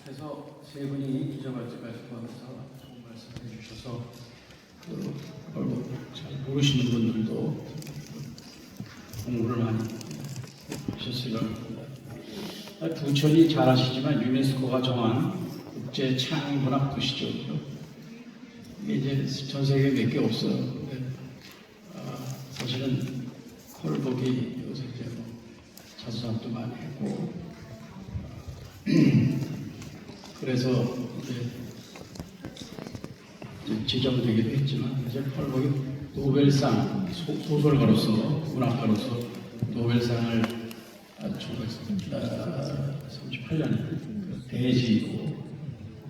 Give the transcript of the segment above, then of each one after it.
앞에서 세 분이 기저갈증까지 포함해서 좋은 말씀을 해주셔서 잘 모르시는 분들도 공부를 많이 하셨을 겁니다. 부천이 잘 아시지만 유네스코가 정한 국제 창의문학 도시죠. 이게 이제 전 세계에 몇 개 없어요. 근데, 사실은 펄벅이 요새 이제 뭐 자수작도 많이 했고 그래서 이제 지정되기도 했지만 이제 펄벅이 노벨상 소설가로서 문학가로서 노벨상을 1938년에 대지로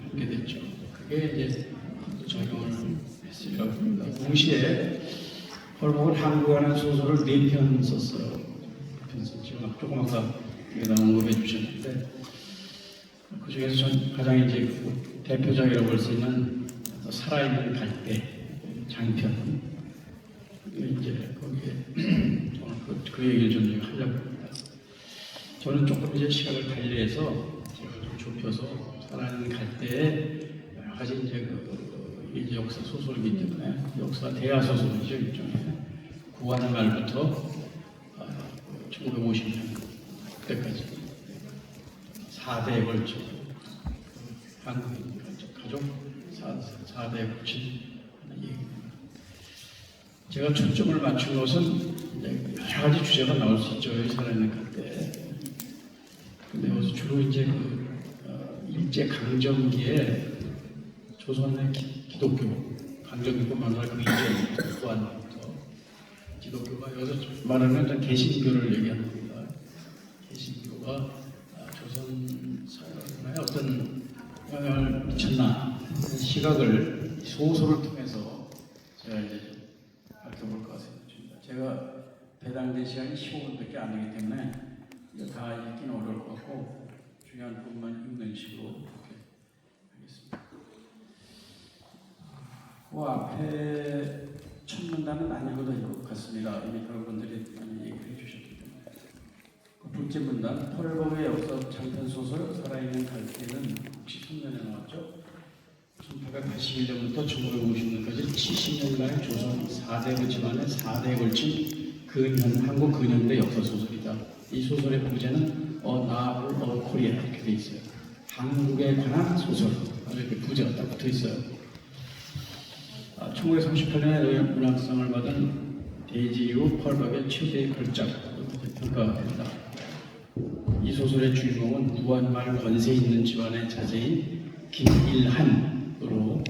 받게 됐죠. 그게 이제 적용을 했으리라고 봅니다. 동시에 펄벅은 한국어라는 소설을 4편 썼어요. 4편 썼죠. 조금 아까 언급해 주셨는데 그 중에서 전 가장 이제 대표작이라고 할 수 있는 살아있는 갈대 장편 이제 거기에 오늘 그 얘기를 좀 하려고 합니다. 저는 조금 이제 시간을 달리해서 제가 좀 좁혀서 살아있는 갈대에 여러 가지 이제 이제 역사 소설이기 때문에 역사 대하 소설이죠. 일종의 구한 말부터 1950년 때까지 4대에 걸쳐 한국인 가족 4대에 걸친 얘기입니다. 제가 초점을 맞춘 것은 여러 가지 주제가 나올 수 있죠. 여기 살아있는 갈대. 근데 여기서 주로 이제 일제 강점기에 조선의 기독교 강점기뿐만 아니라 그 이전부터 구한부터 기독교가 여기서 말하면 개신교를 얘기하는 겁니다. 개신교가 조선 사회에 어떤 영향을 미쳤나 하는 시각을 소설을 통해서 제가 이제 밝혀볼 것 같습니다. 제가 배당된 시간이 15분밖에 안 되기 때문에 이거 다 읽기는 어려울 것 같고 중요한 부분만 읽는 식으로 이렇게 하겠습니다. 그 앞에 첫 문단은 안 읽어도 될 것 같습니다. 이미 여러분들이 많이 얘기해 주셨기 때문에. 그 둘째 문단, 펄벅의 역사 장편 소설 살아있는 갈대는 63년에 나왔죠. 1881년부터 1950년까지 70년간의 조선 4대 집안의 4대에 걸친 한국 근현대 역사 소설이다. 이 소설의 부제는 나블 코리아 이렇게 돼 있어요. 한국에 관한 소설. 이렇게 부제가 딱 붙어 있어요. 1938년에 문학상을 받은 대지 이후 펄벅의 최대의 걸작으로 평가됩니다. 이 소설의 주인공은 무한말 권세 있는 집안의 자제인 김일한으로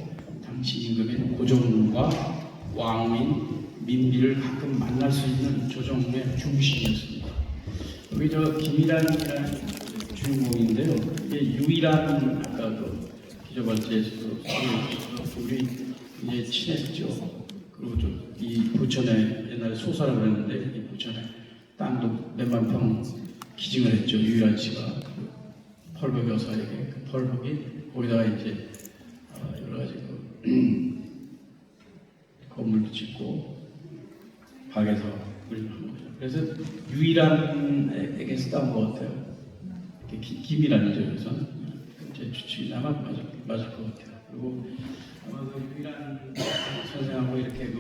당시 임금인 고종과 왕인 민비를 가끔 만날 수 있는 조정의 중심이었습니다. 여기 김일한이라는 주인공인데요. 이게 유일한 아까 기저발제에서도 우리 이제 친했죠. 그리고 이 부천에 옛날에 소사라고 했는데 이 부천에 땅도 몇만 평 기증을 했죠. 유일한 씨가 펄벅 여사에게 그 펄벅이 거기다가 이제 여러 가지 건물도 짓고 박에서 우리를 한 거죠. 그래서 유일한에게서 따온 것 같아요. 김이란이죠. 그래서 제 추측이 아마 맞을 것 같아요. 그리고 아마 그 유일한 선생하고 이렇게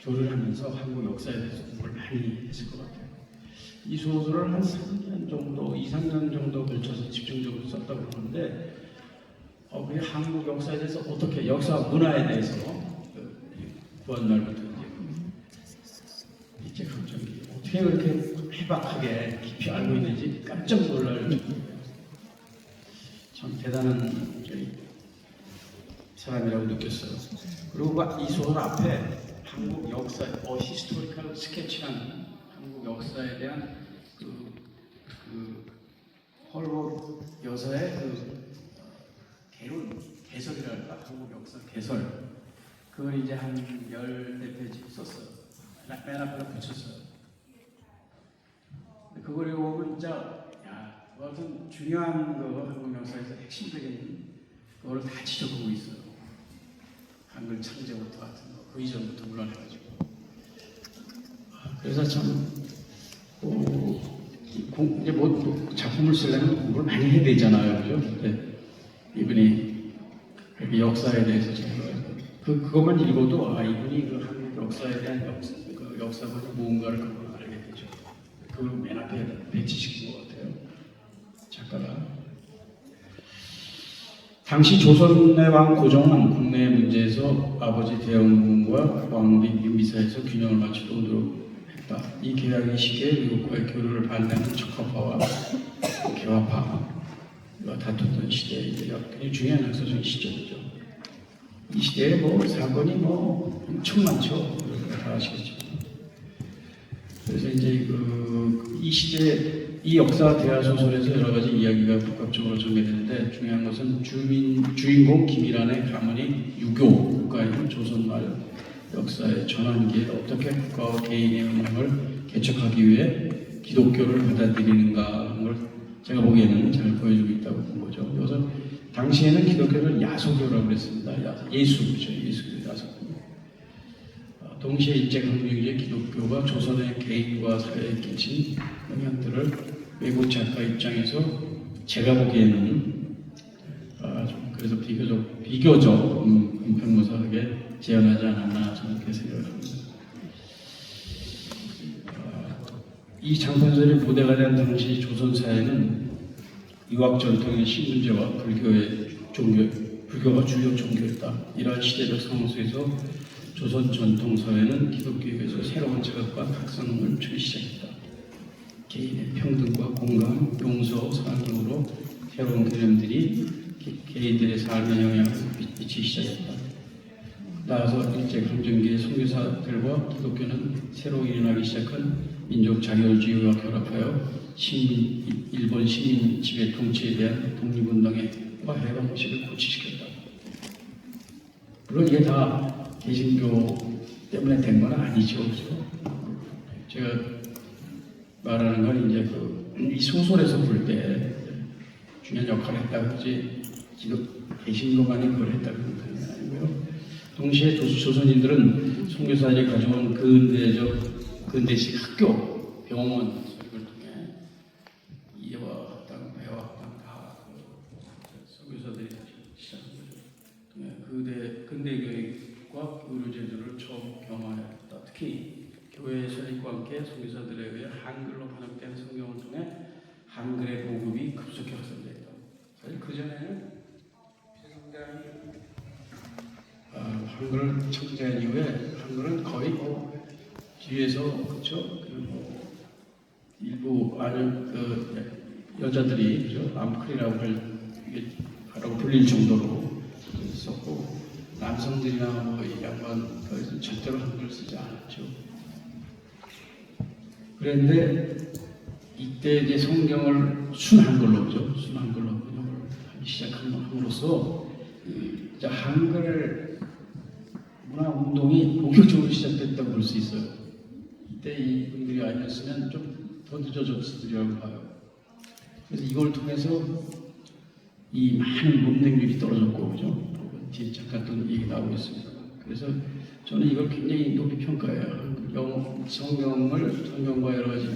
교류를 하면서 한국 역사에 대해서 공부를 많이 했을 것 같아요. 이 소설을 한 3년 정도, 2, 3년 정도 걸쳐서 집중적으로 썼다고 그러는데 그게 한국 역사에 대해서 어떻게 역사 문화에 대해서 구한말부터 이제 강점기 어떻게 그렇게 해박하게 깊이 알고 있는지 깜짝 놀랄 참 대단한 사람이라고 느꼈어요. 그리고 이 소설 앞에 한국 역사, 히스토리컬 스케치라는 한국 역사에 대한 펄벅 여사의 개설이랄까 한국 역사 개설 그걸 이제 한 10페이지 썼어요. 맨 앞에다 붙였어요. 그걸 읽어보면 진짜 무슨 중요한 한국 역사에서 핵심적인 그걸 다 지적하고 있어요. 한글 창제부터 같은 거, 그 이전부터 물론 해가지고. 그래서 참 이제 뭐 작품을 쓰려면 공부를 많이 해야 되잖아요, 그죠? 이분이 그 역사에 대해서 그것만 읽어도 이분이 그 한국 역사에 대한 역사관이 뭔가를 알게 되죠. 그걸 맨 앞에 배치시킨 것 같아요, 작가가. 당시 조선의 왕 고종은 국내 문제에서 아버지 대영군과 왕비 윤비사에서 균형을 맞추도록 했다. 이 계약의 시기에 미국과의 교류를 반대하는 적화파와 개화파가 다투던 시대에 굉장히 중요한 역사적인 시점이죠. 이 시대에 뭐 사건이 뭐 엄청 많죠. 다 아시겠죠. 그래서 이제 이 시대 이 역사 대화 소설에서 여러 가지 이야기가 복합적으로 전개되는데 중요한 것은 주인공 김일환의 가문이 유교 국가인 조선말 역사의 전환기에 어떻게 국가와 개인의 운명을 개척하기 위해 기독교를 받아들이는가 하는 걸 제가 보기에는 잘 보여주고 있다고 본 거죠. 그래서 당시에는 기독교를 야소교라고 그랬습니다. 예수죠. 예수교, 야소교. 동시에 일제강점기에 기독교가 조선의 개인과 사회에 끼친 영향들을 외국 작가 입장에서 제가 보기에는 좀 그래서 비교적 평무사하게 재현하지 않았나 저는 그렇게 생각을 합니다. 이 장편설의 모델가 된 당시 조선 사회는 유학 전통의 신분제와 불교가 주요 종교였다. 이러한 시대적 상황 속에서 조선 전통 사회는 기독교에서 새로운 자극과 각성을 주기 시작했다. 개인의 평등과 공감, 용서, 사랑으로 새로운 개념들이 개인들의 삶에 영향을 미치기 시작했다. 나아서 일제강점기의 선교사들과 기독교는 새로 일어나기 시작한 민족 자결주의와 결합하여 일본 시민 지배 통치에 대한 독립운동과 해방 방식을 고취시켰다. 물론 이게 다 개신교 때문에 된 건 아니죠, 그렇죠? 제가 말하는 건 이제 이 소설에서 볼 때 중요한 역할을 했다고 하지 개신교만이 그걸 했다고 하는 건 아니고요. 동시에 조선인들은 선교사들이 가져온 근대식 학교, 병원 이걸 통해 이해와 학당, 배와 학당 다 선교사들이 시작한 거죠. 근대 교육과 의료 제도를 처음 경험하였다. 특히 교회의 설립과 함께 선교사들에 의해 한글로 번역된 성경을 통해 한글의 보급이 급속히 확산됐다. 사실 그 전에는 상당히 한글을 창제한 이후에 한글은 거의 뒤에서 그렇죠. 일부 여자들이 그죠? 암클이라고 하라고 불릴 정도로 썼고 남성들이나 양반 절대로 한글을 쓰지 않았죠. 그런데 이때 이제 성경을 순한글로 그죠? 순한글로 번역을 하기 시작함으로써 이제 한글 문화 운동이 본격적으로 시작됐다고 볼 수 있어요. 이때 이분들이 아니었으면 좀 더 늦어졌으리라고 봐요. 그래서 이걸 통해서 이 많은 문맹률이 떨어졌고, 그죠? 뒤에 잠깐 또 얘기 나오고 있습니다. 그래서 저는 이걸 굉장히 높이 평가해요. 성경과 여러 가지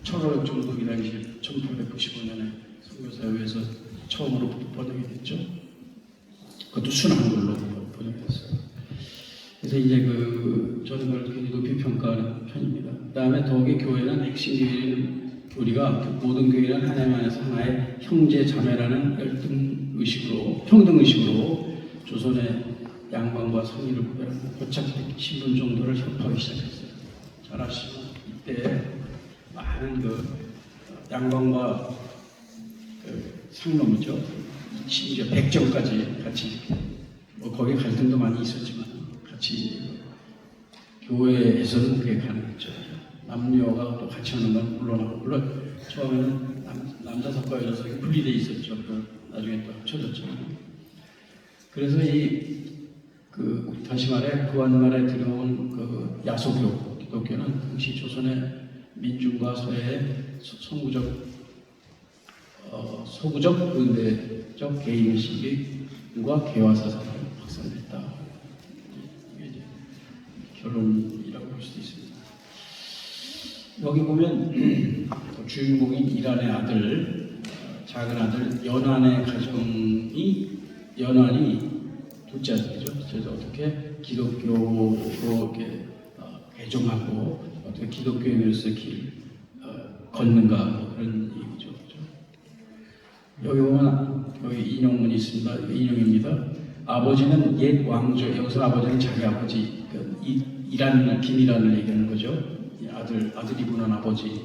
철학 정독이라는 게 1895년에 선교사회에서 처음으로 번역이 됐죠. 그것도 순한글로 번역됐어요. 그래서 이제 저는 그걸 굉장히 높이 평가하는 편입니다. 그다음에 더욱이 교회는 핵심 교리가 모든 교회는 하나님 안에서 하나의 형제 자매라는 평등 의식으로 조선의 양반과 성인을 구별하는 고착된 신분 정도를 협파하기 시작했어요. 잘 아시지만 이때 많은 양반과 상놈이죠. 심지어 백정까지 같이 거기 갈등도 많이 있었지만 같이 교회에서는 그게 가능했죠. 남녀가 또 같이 하는 건 물론 처음에는 남자석과 여자석이 분리되어 있었죠. 나중에 또 합쳐졌죠. 그래서 다시 말해 구한말에 들어온 야소교 기독교는 당시 조선의 민중과 사회의 소구적 근대적 개인의식과 개화사상을 확산했다. 이게 이제 결론이라고 볼 수도 있습니다. 여기 보면 주인공인 이란의 아들, 작은 아들 연한의 가정이 연한이 둘째 아들이죠. 그래서 어떻게 기독교로 이렇게 개종하고 어떻게 기독교에 대해서 길 걷는가 뭐 그런 얘기죠. 그렇죠? 여기 보면 여기 인용문이 있습니다. 인용입니다. 아버지는 옛 왕조, 여기서 아버지는 자기 아버지, 이란 김이란을 얘기하는 거죠. 아들이 보는 아버지,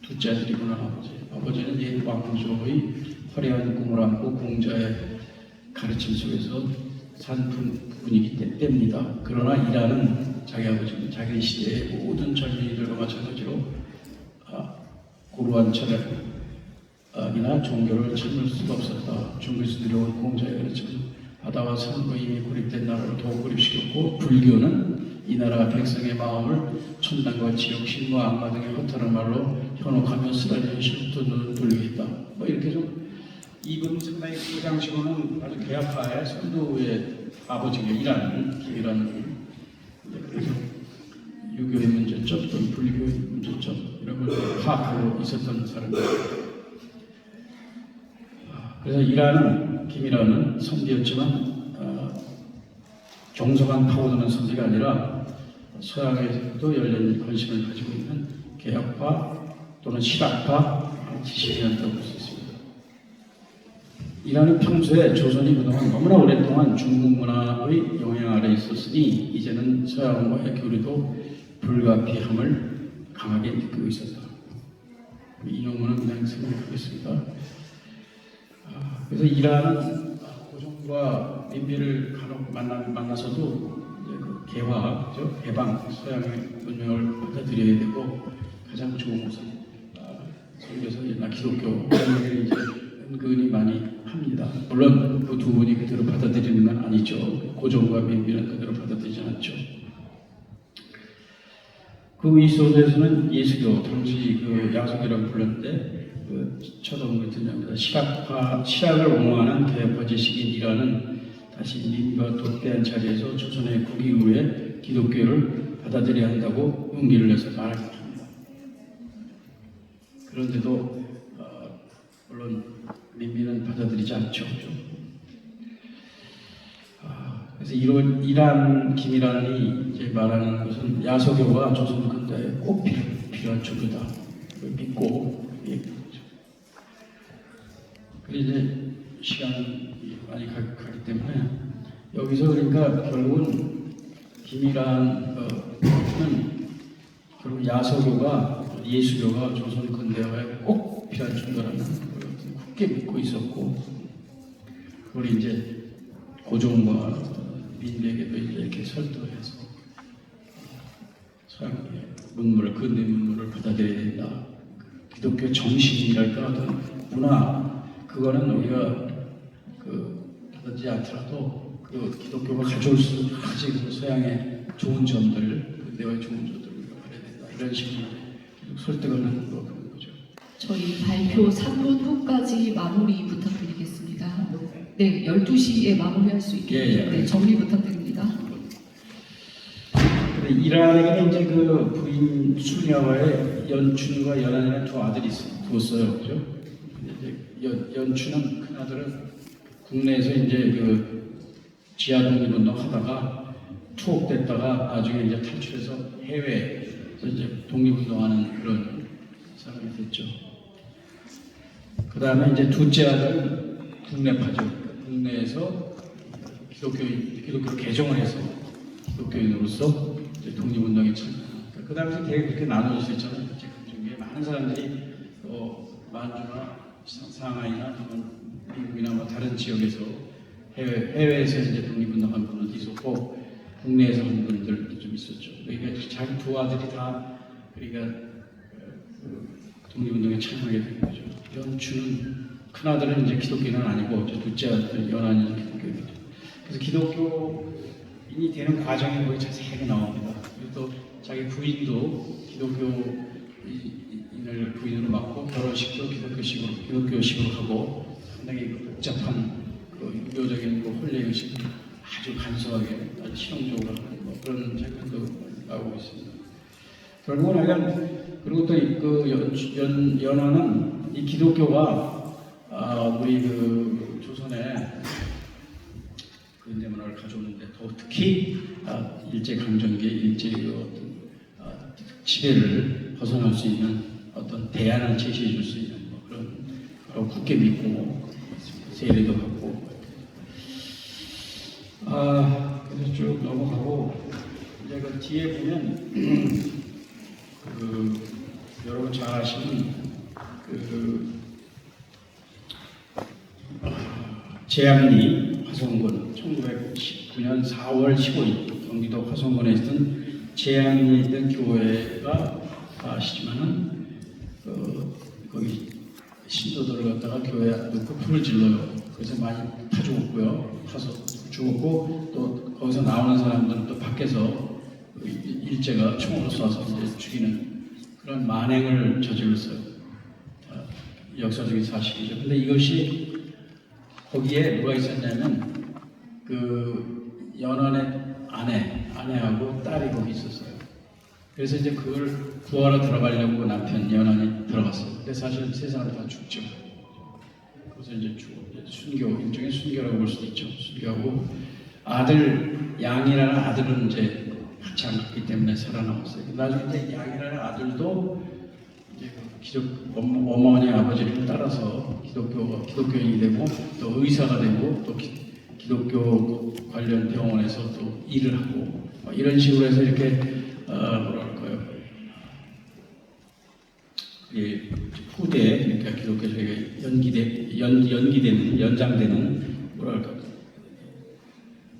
둘째 아들이 보는 아버지. 아버지는 옛 왕조의 화려한 꿈을 안고 공자의 가르침 속에서 산 분이기 때문이다. 그러나 이란은 자기 아버지는 자기 시대의 모든 젊은이들과 마찬가지로 고루한 철학이나 종교를 찾을 수가 없었다. 중국에서 들여온 공자의 가르침은 바다와 산과 이미 고립된 나라를 더욱 고립시켰고 불교는 이 나라 백성의 마음을 천당과 지옥, 신과 악마 등의 허탈한 말로 현혹하며 쓰라린 현실부터 눈을 돌리게 했다. 뭐 이렇게 좀 이분 정말 그 당시로는 아주 개혁파의 선도의 아버지가 김이라는 그래서 유교의 문제점 또는 불교의 문제점 이런 걸 파악하고 있었던 사람입니다. 그래서 김이라는 선비였지만 경성한 파고드는 선비가 아니라 서양에서도 열린 관심을 가지고 있는 개혁파 또는 실학파 지식인이었다고 볼 수 있습니다. 이란은 평소에 조선이 그동안 너무나 오랫동안 중국 문화의 영향 아래 있었으니 이제는 서양과의 교류도 불가피함을 강하게 느끼고 있었다. 이 용어는 그냥 생각하겠습니다. 그래서 이란은 고종과 민비를 간혹 만나서도 이제 그 개화, 그죠? 개방, 서양의 문명을 받아들여야 되고 가장 좋은 것은 선교사나 기독교 이런 얘기를 이제 은근히 많이 합니다. 물론 그 두 분이 그대로 받아들이는 건 아니죠. 고종과 민비는 그대로 받아들이지 않죠. 그 이소에서는 예수교, 당시 그 야속이라고 불렀는데 첫 언급이 등장합니다. 실학을 옹호하는 개혁파 지식인이라는 다시 민과 독대한 자리에서 조선의 국위 후에 기독교를 받아들여야 한다고 용기를 내서 말하기도 합니다. 그런데도 물론 민비는 받아들이지 않죠. 그래서 이란 김이란이 이제 말하는 것은 야소교가 조선 근대에 꼭 필요한 종교다. 믿고 그래서 이제 시간이 많이 가기 때문에 여기서 그러니까 결국은 김이란은 결국 야소교가 예수교가 조선 근대화에 꼭 필요한 종교라는 걸 굳게 믿고 있었고 그걸 이제 고종과 민에게도 이제 이렇게 설득해서 서양의 문물을 근대 문물을 받아들여야 된다. 기독교 정신이랄까 어떤 문화 그거는 우리가 받아들이지 않더라도 그 기독교가 가지고 서양의 좋은 점들 근대화의 좋은 점들을 우리가 받아야 된다. 이런 식으로 설득을 하는 거죠. 저희 발표 3분 후까지 마무리 부탁드리겠습니다. 네, 12시에 마무리할 수 있게 네, 정리 부탁드립니다. 이란에게는 이제 그 부인 수녀와의 연춘과 연한이라는 두 아들이 두었어요, 그죠? 이제 연춘은 큰 아들은 국내에서 이제 그 지하 독립운동 하다가 투옥됐다가 나중에 이제 탈출해서 해외에서 이제 독립운동하는 그런 사람이 됐죠. 그 다음에 이제 둘째 아들은 국내파죠. 국내에서 기독교 개정을 해서 기독교인으로서 이제 독립운동에 참여합니다. 그 당시 되게 그렇게 나눠져 있잖아요. 그 중에 많은 사람들이 만주나 상하이나 미국이나 뭐 다른 지역에서 해외에서 이제 독립운동한 분들도 있었고 국내에서 한 분들도 좀 있었죠. 그러니까 자기 두 아들이 다 그러니까 독립운동에 참여하게 된 거죠. 연춘은 큰 아들은 이제 기독교인은 아니고 둘째 아들 연한이 기독교인이죠. 그래서 기독교인이 되는 과정이 거의 자세하게 나옵니다. 그리고 또 자기 부인도 기독교인을 부인으로 맡고 결혼식도 기독교식으로 하고 상당히 복잡한 유교적인 혼례 의식을 아주 간소하게 아주 실용적으로 하는 그런 장면도 나오고 있습니다. 결국은 하여간 그리고 또 그 연화는 이 기독교가 우리 그 조선에 근대 문화를 가져오는데 더 특히 일제 강점기 일제 그 어떤 지배를 벗어날 수 있는 어떤 대안을 제시해 줄 수 있는 뭐 그런 굳게 믿고 세례도 받고 그래서 쭉 넘어가고 이제 그 뒤에 보면 그 여러분 잘 아시는 그 제암리 화성군 1919년 4월 15일 경기도 화성군에 있던 제암리에 있던 교회가 아시지만은 거기 신도들을 갖다가 교회에 놓고 불을 질러요. 그래서 많이 타 죽었고요. 타서 죽었고 또 거기서 나오는 사람들은 또 밖에서 일제가 총으로 쏴서 이제 죽이는 그런 만행을 저질렀어요. 역사적인 사실이죠. 근데 이것이 거기에 뭐가 있었냐면 그 연안의 아내하고 딸이 거기 있었어요. 그래서 이제 그걸 구하러 들어가려고 남편 연안이 들어갔어요. 근데 사실 세 사람 다 죽죠. 그래서 이제 순교, 일종의 순교라고 볼 수도 있죠. 순교하고 아들 양이라는 아들은 이제 같이 안 갔기 때문에 살아남았어요. 나중에 이제 양이라는 아들도 이제 어머니 아버지를 따라서 기독교인이 되고 또 의사가 되고 또 기독교 관련 병원에서 또 일을 하고 이런 식으로 해서 이렇게 뭐랄까요 후대에 그러니까 기독교적인 연기되는 연장되는 뭐랄까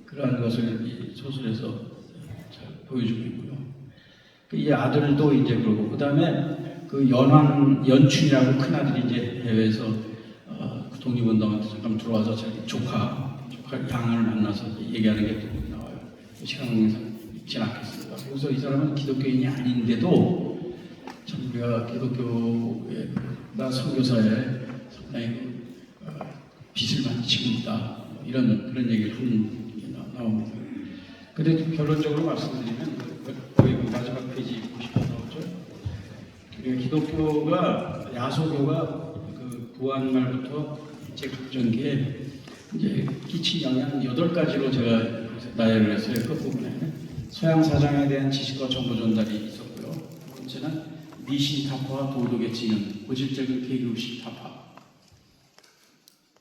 그러한 것을 이 소설에서 잘 보여주고 있고요. 이 아들도 이제 그러고 그다음에 그 연춘이라고 큰 아들이 이제 해외에서 독립운동한테 잠깐 들어와서 자기 조카 양을 만나서 얘기하는 게 나와요. 시간상 있진 않겠습니다. 그래서 이 사람은 기독교인이 아닌데도 참 우리가 기독교의 나 선교사에 상당히 빚을 많이 지고 있다 이런 그런 얘기를 하는 게 나옵니다. 근데 결론적으로 말씀드리면 거의 마지막 페이지 보시면 나오죠. 기독교가 야소교가 그 구한말부터 일제강점기에 이제 끼친 영향 8가지로 제가 나열을 했어요. 끝부분에 서양 사상에 대한 지식과 정보 전달이 있었고요. 두 번째는 미신 타파와 도덕의 진흥, 고질적인 계급식 타파.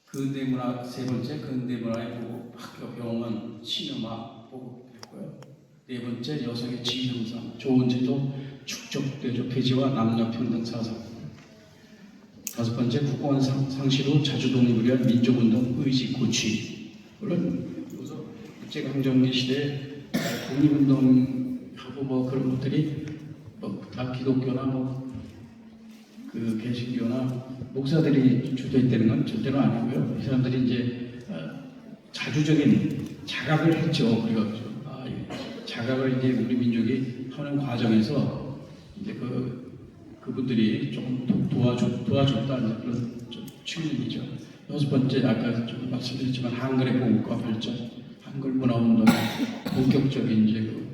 근대 문화 세 번째 근대 문화의 보급, 학교, 병원, 시네마 보급했고요. 네 번째 여성의 지위 향상, 좋은 제도, 축적 대조 폐지와 남녀 평등 사상. 다섯 번째 국가원 상실 후 자주 독립을 위한 민족운동 의지 고취. 물론 여기서 일제강점기 시대 독립운동하고 뭐 그런 것들이 뭐 다 기독교나 뭐 그 개신교나 목사들이 주도했다는 건 절대로 아니고요. 이 사람들이 이제 자주적인 자각을 했죠. 우리가 자각을 이제 우리 민족이 하는 과정에서 이제 그분들이 조금 도와줬다 그런 측면이죠. 여섯 번째 아까 좀 말씀드렸지만 한글의 보급과 발전, 한글 문화 운동의 본격적인 이제 그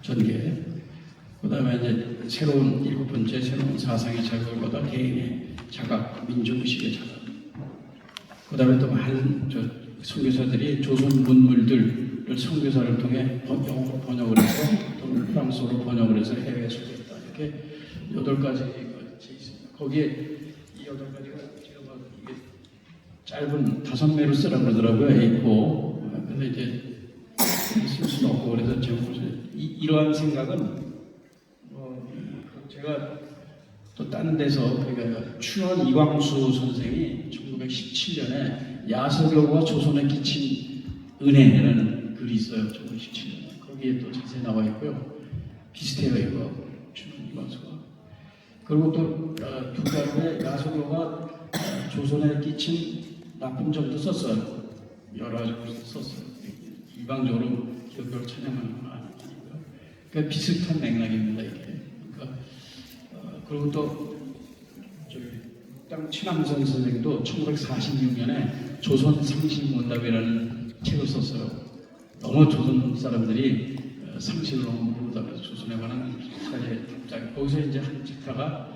전개. 그다음에 이제 일곱 번째 새로운 사상의 자극을 받아 개인의 자각, 민족의식의 자각. 그다음에 또 많은 선교사들이 조선 문물들을 선교사를 통해 영어로 번역을 해서 또는 프랑스어로 번역을 해서 해외에 소개했다. 이렇게 8가지가 있습니다. 거기에 이 8가지가 제가 봐도 이게 짧은 5매로 쓰라고 그러더라고요. A4. 근데 이제 쓸 수는 없고 그래서 제목을 이러한 생각은 제가 또 다른 데서 그러니까 추원 이광수 선생이 1917년에 야소교가 조선에 끼친 은혜라는 글이 있어요. 1917년에 거기에 또 자세히 나와 있고요. 비슷해요 이거 추원 이광수가. 그리고 또 두 가지의 야소교가 조선에 끼친 나쁜 점도 썼어요. 여러 가지 썼어요. 일방적으로 기독교를 찬양하는 건 아니고요. 그러니까 비슷한 맥락입니다 이게. 그리고 또 땅 친함선 선생도 1946년에 조선 상실문답이라는 책을 썼어요. 너무 조선 사람들이 상실을 너무 부담에서 조선에 관한 사례 답장. 거기서 이제 한 챕터가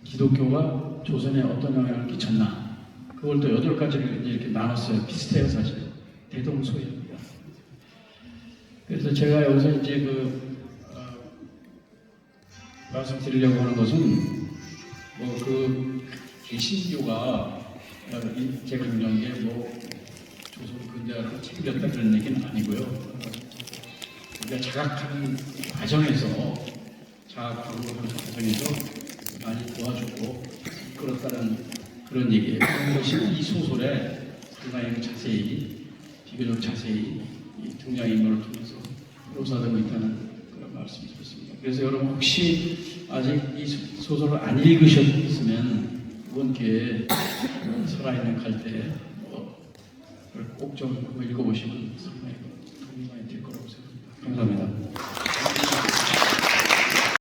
기독교가 조선에 어떤 영향을 끼쳤나. 그걸 또 8가지를 이렇게 나눴어요. 비슷해요, 사실. 대동소이합니다. 그래서 제가 여기서 이제 말씀드리려고 하는 것은 개신교가 제가 강조한 게 조선 근대화를 챙겼다 그런 얘기는 아니고요. 우리가 자각하는 과정에서 자각하는 과정에서 많이 도와주고 이끌었다는 그런 얘기예요. 그런 것이 이 소설에 상당히 자세히 비교적 자세히 이 등장인물을 통해서 묘사되고 있다는 그런 말씀을 드렸습니다. 그래서 여러분 혹시 아직 이 소설을 안 읽으셨으면 이번 기회에 살아있는 갈대에 꼭 좀 읽어보시면 상당히 도움이 많이 될 거라고 생각합니다. 감사합니다.